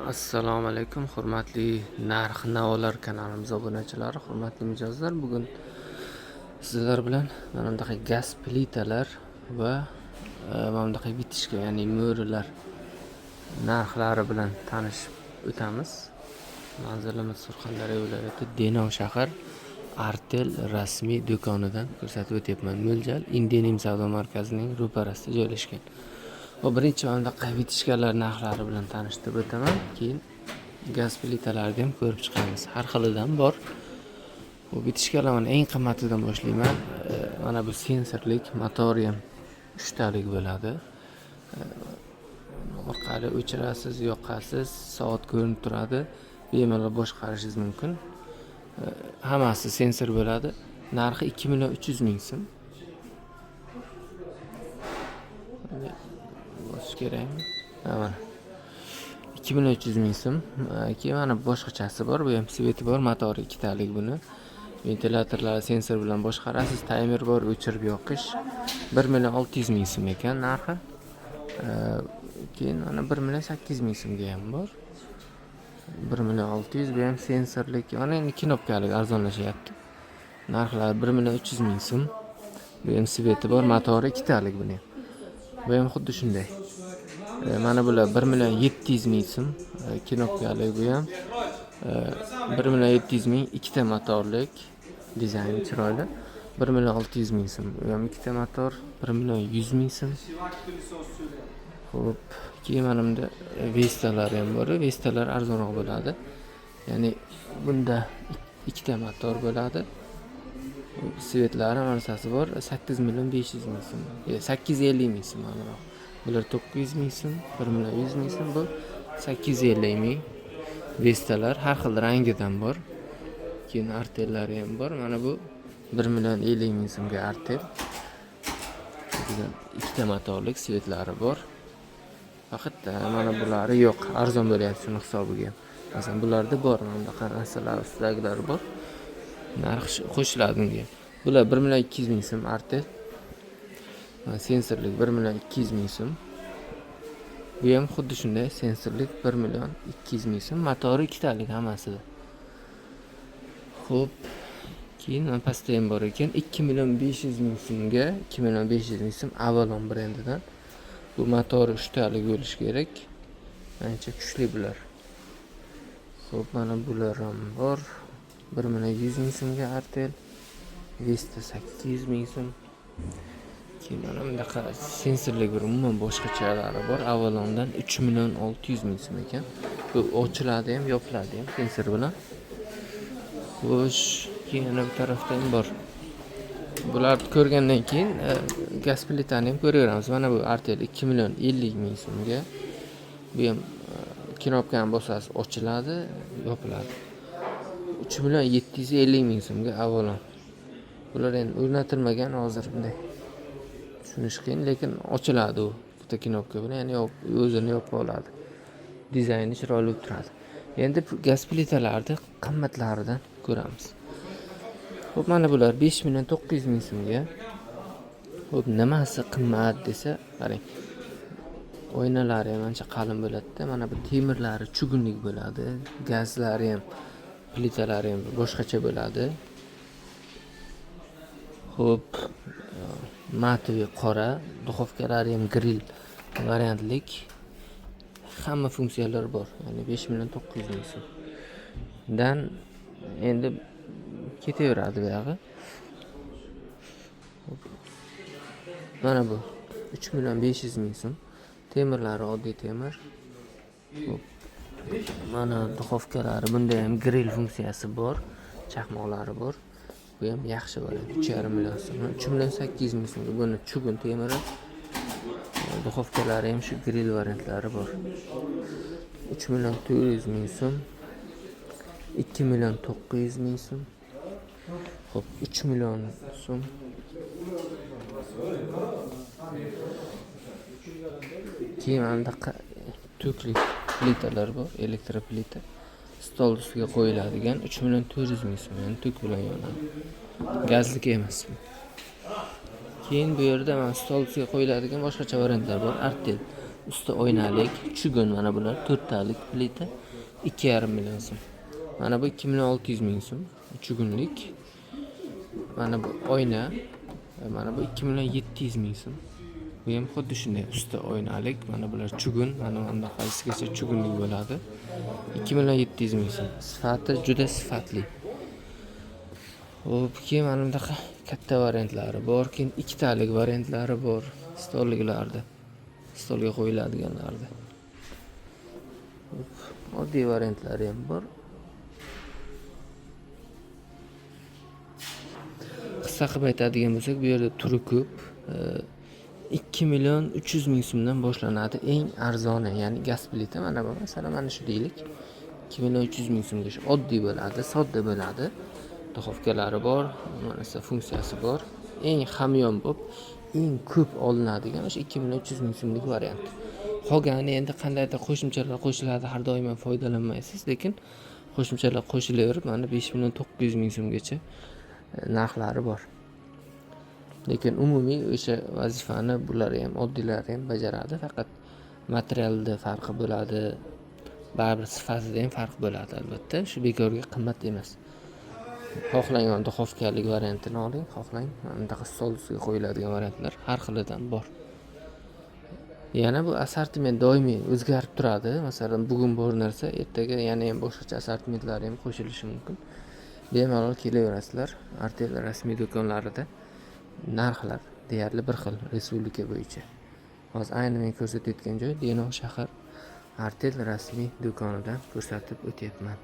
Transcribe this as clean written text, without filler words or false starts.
Assalomu alaykum, hurmatli Narx Navolar kanalimiz obunachilari, hurmatli mijozlar. Bugun sizlar bilan mana bunday gaz plitalar va mana bunday bitishga, ya'ni mo'rilar narxlari bilan tanishib o'tamiz. Manzilimiz Surxondaryo viloyati Denov shahar Artel rasmiy do'konidan ko'rsatib o'tyapman. Mo'ljal Indenim savdo markazining ro'parasida joylashgan. Birinchi o'rinda vitishkalar narxlari bilan tanishtirib o'taman. Keyin gaz plitalarni ham ko'rib chiqamiz. Har xilidan bor. Bu vitishkalar eng qimmatidan boshlayman. Mana bu sensorlik motori ham 3 talik bo'ladi. Orqali o'chirasiz, yoqasiz, soat ko'rinib turadi. Bemalol boshqarishingiz mumkin. Hammasi sensor bo'ladi. Narxi 2.300.000 so'm. Bosish kerakmi? Mana 2.300.000 so'm. Keyin mana boshqachasi bor. Bu ham sveti bor, motori 2 talik buni. Ventilyatorlar sensor bilan boshqarasiz, timer bor, o'chirib yoqish. 1.600.000 so'm ekan narxi. Keyin mana 1.800.000 so'mga ham bor. 1.600.000 bu ham sensorlik, mana endi knopkalik arzonlashyapti. Narxlari 1.300.000 so'm. Bu ham sveti bor, motori 2 talik buni. Bu ham xuddi shunday. Mana bular 1.700.000 so'm. Knopkalik bu ham 1.700.000, ikkita motorlik, dizayni chiroyli. 1.600.000 so'm. Bu ham ikkita motor, 1.100.000 so'm. Xo'p, keyin mana bunda Vestalar ham bor. Vestalar arzonroq bo'ladi. Ya'ni bunda ikkita motor bo'ladi. Svetlari mansasi bor, 8.500.000 so'm. 850.000 so'm aniqroq. Bular 900.000 so'm, 1.100.000 so'm, bu 850.000. Vestalar har xil rangidan bor. Keyin artellari ham bor. Mana bu 1.50.000 so'mga artel. Bizdan ikkita motorlik svetlari bor. Faqat mana bulari yo'q, arzon bo'lyapti shuni hisobiga. Masalan, bularda bor, mana bunaqa narsalar ustidagilari bor. Narx qo'shiladi unga. Bular 1.200.000 so'm artel. Sensorlik 1.200.000 so'm. Bu ham xuddi shunday, sensorlik 1.200.000 so'm, motori 2 talik hammasida. Xo'p, keyin pastda ham bor ekan, 2.500.000 so'mga, 2.500.000 so'm Avalon brendidan. Bu motori 3 talik bo'lishi kerak. Ancha kuchli bular. Xo'p, mana bular ham bor. 1.100.000 so'mga artel. Vesta 800.000 so'm. Keyin mana bunaqa sensorlik bir umuman boshqachalari bor. Avalondan 3.600.000 so'm ekan. Bu ochiladi ham, yopiladi ham sensor bilan. Xo'sh, keyin bu tarafda ham bor. Bularni ko'rgandan keyin gaz plitani ham ko'raveramiz. Mana bu artel 2.50.000 so'mga. Bu ham knopkani bosasiz, ochiladi, yopiladi. 3.750.000 so'mga Avalon. Bular endi o'rnatilmagan hozir bunday. Tushunish qiyin, lekin ochiladi u. Bitta knopka bilan, ya'ni o'zini yopib oladi. Dizayni chiroyli bo'lib turadi. Endi gaz plitalarni qimmatlaridan ko'ramiz. Xo'p, mana bular 5.900.000 so'mga. Xo'p, nimasi qimmat desa, qarang. Oynalari ham ancha qalin bo'ladi-da. Mana bu temirlari chugunlik bo'ladi. Gazlari ham, plitalari ham boshqacha bo'ladi. Xo'p, matoviy qora, duxovkalari ham grill variantlik. Hamma funksiyalar bor. Ya'ni 5.900.000 so'm. Dan endi ketaveradi bu yog'i. Mana bu 3.500.000 so'm. Temirlari oddiy temir. Xo'p. Mana duxovkalari, bunda ham grill funksiyasi bor, chaqmoqlari bor. Bu ham yaxshi bo'ladi. 3.5 million so'm. 3.800.000 so'mga buni chugun temiri. Duxovkalari ham shu grill variantlari bor. 3.400.000 so'm. 2.900.000 so'm. Xo'p, 3 million so'm. Keyin bunaqa to'kli plitalar bor, elektroplita. Stol ustiga qo'yiladigan 3.400.000 so'm, ya'ni tok bilan yonadi. Gazlik emas bu. Keyin bu yerda mana stol ustiga qo'yiladigan boshqacha variantlar bor. Artel usti oynalik, chugun mana bular 4 talik plita 2,5 million so'm. Mana bu 2,600 ming so'm chugunlik. Mana bu oyna, mana bu 2,700 ming so'm. Bu ham xuddi shunday usti oynalik, mana bular chugun, mana bunda qaysigacha chugunlik bo'ladi. 2,700 ming so'm. Sifati juda sifatli. Keyin mana bunaqa katta variantlari bor, keyin ikkitalik variantlari bor, stolliklarda. Stolga qo'yiladiganlarda. Oddiy variantlari ham bor. Qisqa qilib aytadigan bo'lsak, bu yerda turi ko'p. 2,3 million so'mdan boshlanadi eng arzoni, ya'ni gaz plita. Mana bu masalan mana shu deylik. 2,3 million so'mga oddiy bo'ladi, sodda bo'ladi. Duxovkalari bor, mana shu funksiyasi bor. Eng hamyon bo'lib, eng ko'p olinadigan o'sha 2,3 million so'mlik variant. Qolgani endi qandaydir qo'shimchalar qo'shiladi, har doim foydalanmaysiz, lekin qo'shimchalar qo'shilaverib, mana 5,9 million so'mgacha narxlari bor. Lekin umumiy o'sha vazifani bular ham oddiylari ham bajaradi, faqat materialda farqi bo'ladi. Baribir sifatida ham farq bo'ladi albatta. Shu bekorga qimmat emas. Xohlagan duxovkalik variantini oling, xohlang bunaqa stol ustiga qo'yiladigan variantlar har xilidan bor. Yana bu assortiment doimiy o'zgarib turadi. Masalan, bugun bor narsa, ertaga yana ham boshqacha assortimentlari ham qo'shilishi mumkin. Bemalol kelaverasizlar. Artel rasmiy do'konlarida narxlar deyarli bir xil respublika bo'yicha. Hozir ayni men ko'rsatayotgan joy Denov shahar Artel rasmiy do'konidan ko'rsatib o'tyapman.